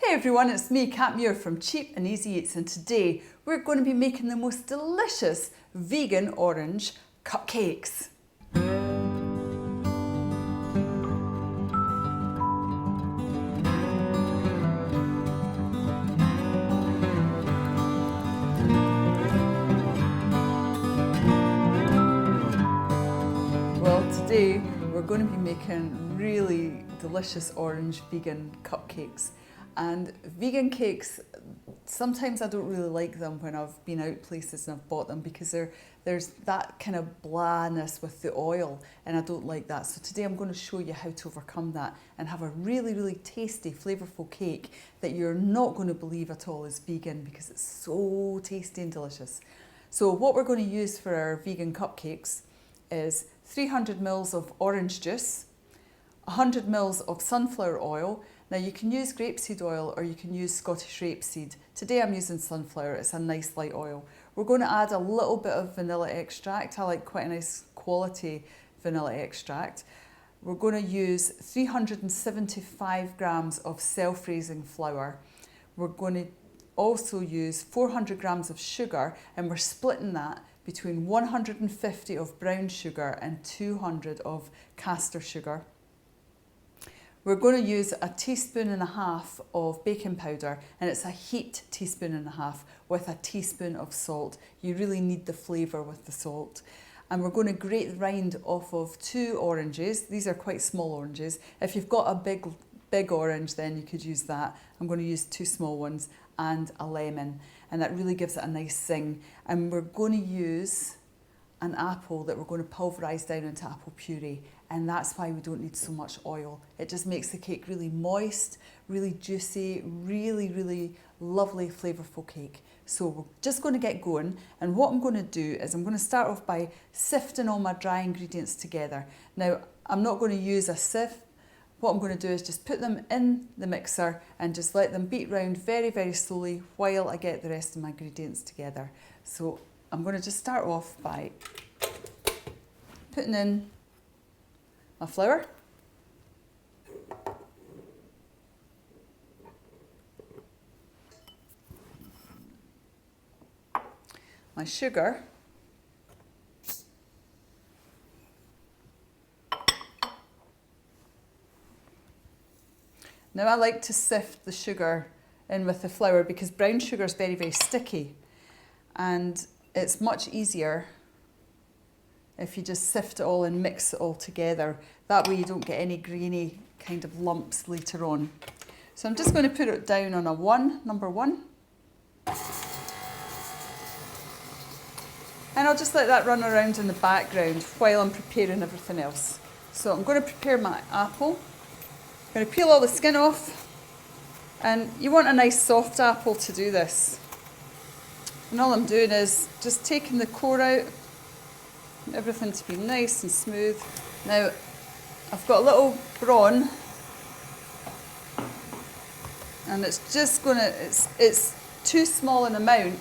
Hey everyone, it's me, Kat Muir from Cheap and Easy Eats, and today we're going to be making the most delicious vegan orange cupcakes. Well, today we're going to be making really delicious orange vegan cupcakes. And vegan cakes, sometimes I don't really like them when I've been out places and I've bought them because there's that kind of blandness with the oil, and I don't like that. So today I'm going to show you how to overcome that and have a really, really tasty, flavourful cake that you're not going to believe at all is vegan because it's so tasty and delicious. So what we're going to use for our vegan cupcakes is 300 ml of orange juice, 100 ml of sunflower oil. Now you can use grapeseed oil or you can use Scottish rapeseed. Today I'm using sunflower, it's a nice light oil. We're going to add a little bit of vanilla extract. I like quite a nice quality vanilla extract. We're going to use 375 grams of self-raising flour. We're going to also use 400 grams of sugar, and we're splitting that between 150 of brown sugar and 200 of caster sugar. We're going to use a teaspoon and a half of baking powder, and it's a heaped teaspoon and a half with a teaspoon of salt. You really need the flavour with the salt. And we're going to grate the rind off of 2 oranges. These are quite small oranges. If you've got a big orange, then you could use that. I'm going to use 2 small ones and a lemon, and that really gives it a nice zing. And we're going to use an apple that we're going to pulverise down into apple puree, and that's why we don't need so much oil. It just makes the cake really moist, really juicy, really, really lovely, flavourful cake. So we're just going to get going, and what I'm going to do is I'm going to start off by sifting all my dry ingredients together. Now, I'm not going to use a sieve. What I'm going to do is just put them in the mixer and just let them beat round very, very slowly while I get the rest of my ingredients together. So I'm going to just start off by putting in my flour, my sugar, now I like to sift the sugar in with the flour because brown sugar is very, very sticky, and it's much easier if you just sift it all and mix it all together. That way you don't get any grainy kind of lumps later on. So I'm just going to put it down on a 1, number 1. And I'll just let that run around in the background while I'm preparing everything else. So I'm going to prepare my apple. I'm going to peel all the skin off. And you want a nice soft apple to do this. And all I'm doing is just taking the core out, everything to be nice and smooth. Now, I've got a little brawn, and it's just gonna, it's too small an amount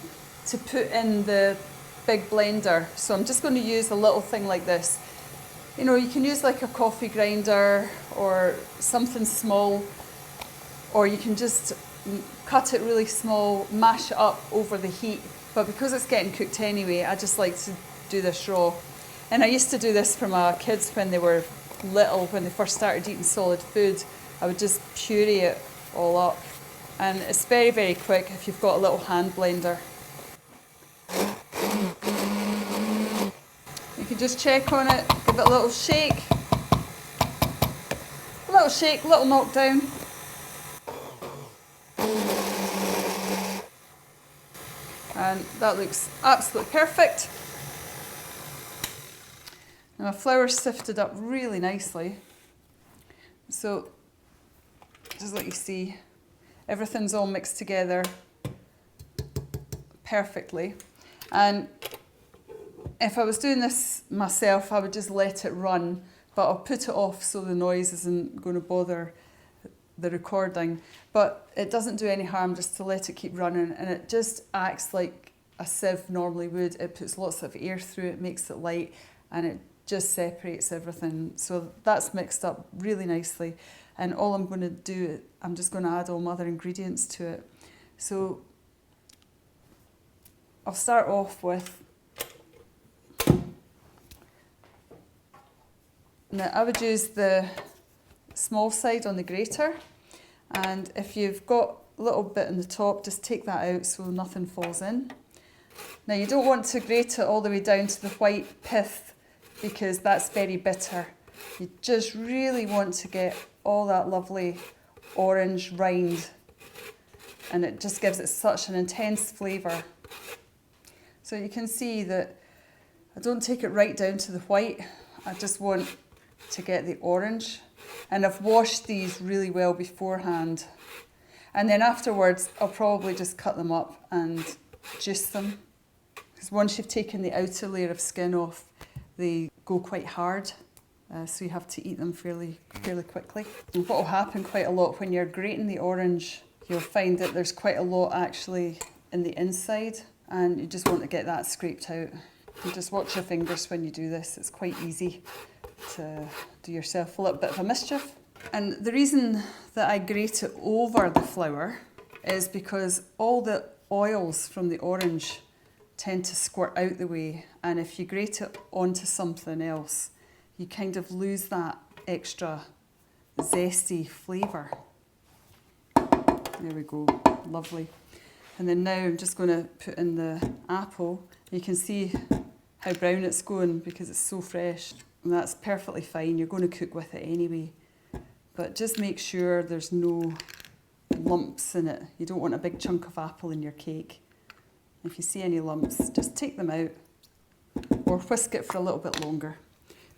to put in the big blender. So I'm just gonna use a little thing like this. You know, you can use like a coffee grinder or something small, or you can just cut it really small, mash it up over the heat. But because it's getting cooked anyway, I just like to do this raw. And I used to do this for my kids when they were little, when they first started eating solid food. I would just puree it all up. And it's very, very quick if you've got a little hand blender. You can just check on it, give it a little shake. A little shake, little knockdown. And that looks absolutely perfect. Now my flour's sifted up really nicely. So, just like you see, everything's all mixed together perfectly. And if I was doing this myself, I would just let it run, but I'll put it off so the noise isn't going to bother the recording. But it doesn't do any harm just to let it keep running, and it just acts like a sieve normally would. It puts lots of air through it, makes it light, and it just separates everything. So that's mixed up really nicely. And all I'm going to do, I'm just going to add all my other ingredients to it. So I'll start off with, now I would use the small side on the grater, and if you've got a little bit in the top, just take that out so nothing falls in. Now you don't want to grate it all the way down to the white pith because that's very bitter. You just really want to get all that lovely orange rind, and it just gives it such an intense flavour. So you can see that I don't take it right down to the white, I just want to get the orange. And I've washed these really well beforehand. And then afterwards, I'll probably just cut them up and juice them. Because once you've taken the outer layer of skin off, they go quite hard. So you have to eat them fairly quickly. And what will happen quite a lot when you're grating the orange, you'll find that there's quite a lot actually in the inside, and you just want to get that scraped out. You just watch your fingers when you do this. It's quite easy to do yourself a little bit of a mischief. And the reason that I grate it over the flour is because all the oils from the orange tend to squirt out the way, and if you grate it onto something else, you kind of lose that extra zesty flavour. There we go, lovely. And then now I'm just going to put in the apple. You can see how brown it's going because it's so fresh. And that's perfectly fine, you're going to cook with it anyway. But just make sure there's no lumps in it. You don't want a big chunk of apple in your cake. If you see any lumps, just take them out or whisk it for a little bit longer.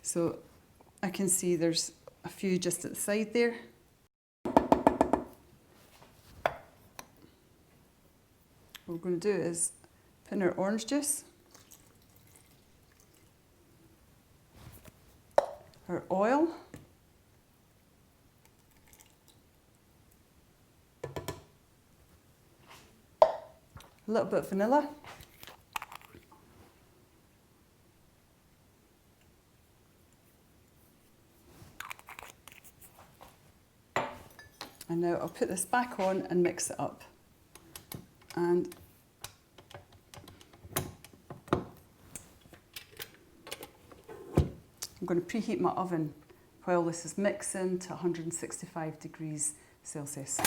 So I can see there's a few just at the side there. What we're going to do is put in our orange juice, our oil, a little bit of vanilla, and now I'll put this back on and mix it up. And I'm going to preheat my oven while this is mixing to 165 degrees Celsius.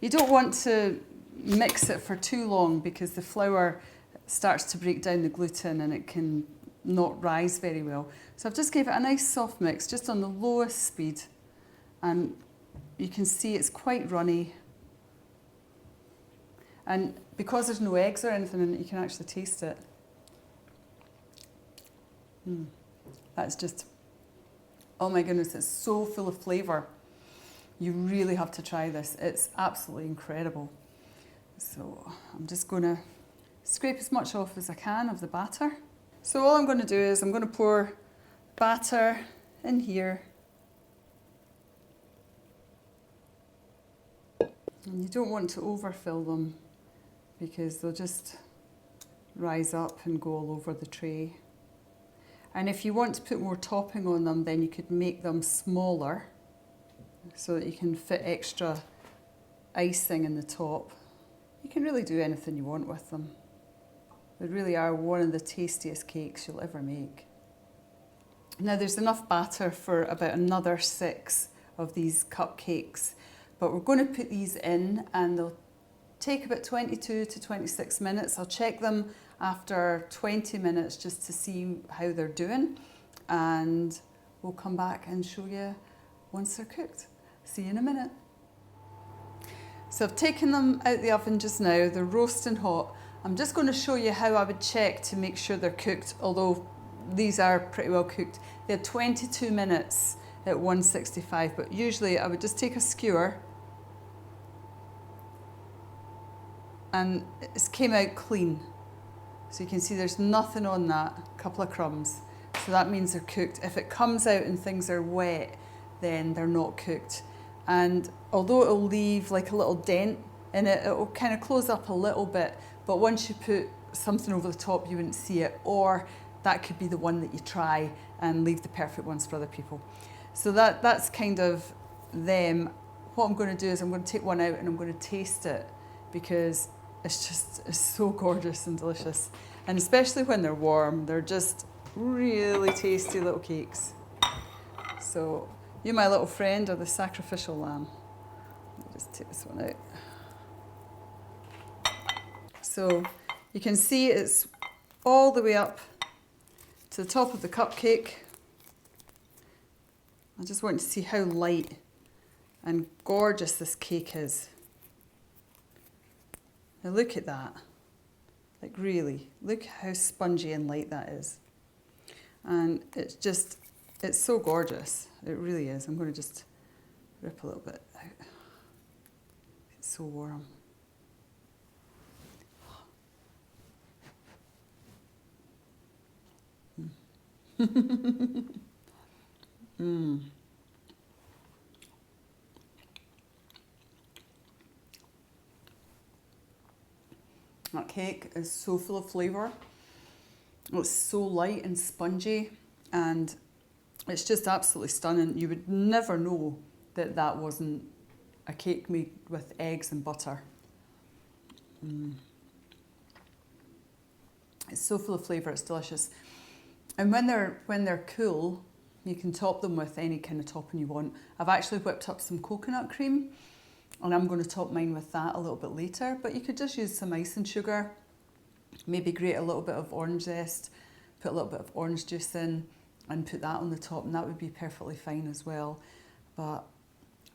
You don't want to mix it for too long because the flour starts to break down the gluten and it can not rise very well. So I've just gave it a nice soft mix, just on the lowest speed, and you can see it's quite runny. And because there's no eggs or anything in it, you can actually taste it. That's just, oh my goodness, it's so full of flavour. You really have to try this. It's absolutely incredible. So I'm just going to scrape as much off as I can of the batter. So all I'm going to do is I'm going to pour batter in here. And you don't want to overfill them because they'll just rise up and go all over the tray. And if you want to put more topping on them, then you could make them smaller so that you can fit extra icing in the top. You can really do anything you want with them. They really are one of the tastiest cakes you'll ever make. Now there's enough batter for about another 6 of these cupcakes, but we're going to put these in and they'll take about 22 to 26 minutes. I'll check them after 20 minutes just to see how they're doing, and we'll come back and show you once they're cooked. See you in a minute. So I've taken them out the oven just now, they're roasting hot. I'm just going to show you how I would check to make sure they're cooked, although these are pretty well cooked. They're 22 minutes at 165, but usually I would just take a skewer and it's came out clean. So you can see there's nothing on that, a couple of crumbs. So that means they're cooked. If it comes out and things are wet, then they're not cooked. And although it'll leave like a little dent in it, it'll kind of close up a little bit, but once you put something over the top, you wouldn't see it, or that could be the one that you try and leave the perfect ones for other people. So that's kind of them. What I'm going to do is I'm going to take one out and I'm going to taste it, because it's so gorgeous and delicious. And especially when they're warm, they're just really tasty little cakes. So you, my little friend, are the sacrificial lamb. Let me just take this one out. So you can see it's all the way up to the top of the cupcake. I just want to see how light and gorgeous this cake is. Now look at that. Like really, look how spongy and light that is. And it's so gorgeous. It really is. I'm going to just rip a little bit out. It's so warm. Mm. That cake is so full of flavour. It's so light and spongy, and it's just absolutely stunning. You would never know that that wasn't a cake made with eggs and butter. Mm. It's so full of flavour, it's delicious. And when they're cool, you can top them with any kind of topping you want. I've actually whipped up some coconut cream, and I'm going to top mine with that a little bit later, but you could just use some icing sugar, maybe grate a little bit of orange zest, put a little bit of orange juice in, and put that on the top, and that would be perfectly fine as well. But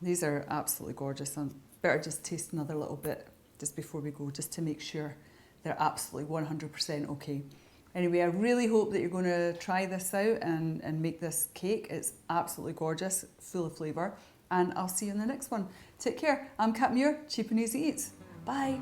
these are absolutely gorgeous. I better just taste another little bit just before we go, just to make sure they're absolutely 100% okay. Anyway, I really hope that you're going to try this out and make this cake. It's absolutely gorgeous, full of flavour, and I'll see you in the next one. Take care. I'm Kat Muir, Cheap and Easy Eats. Bye.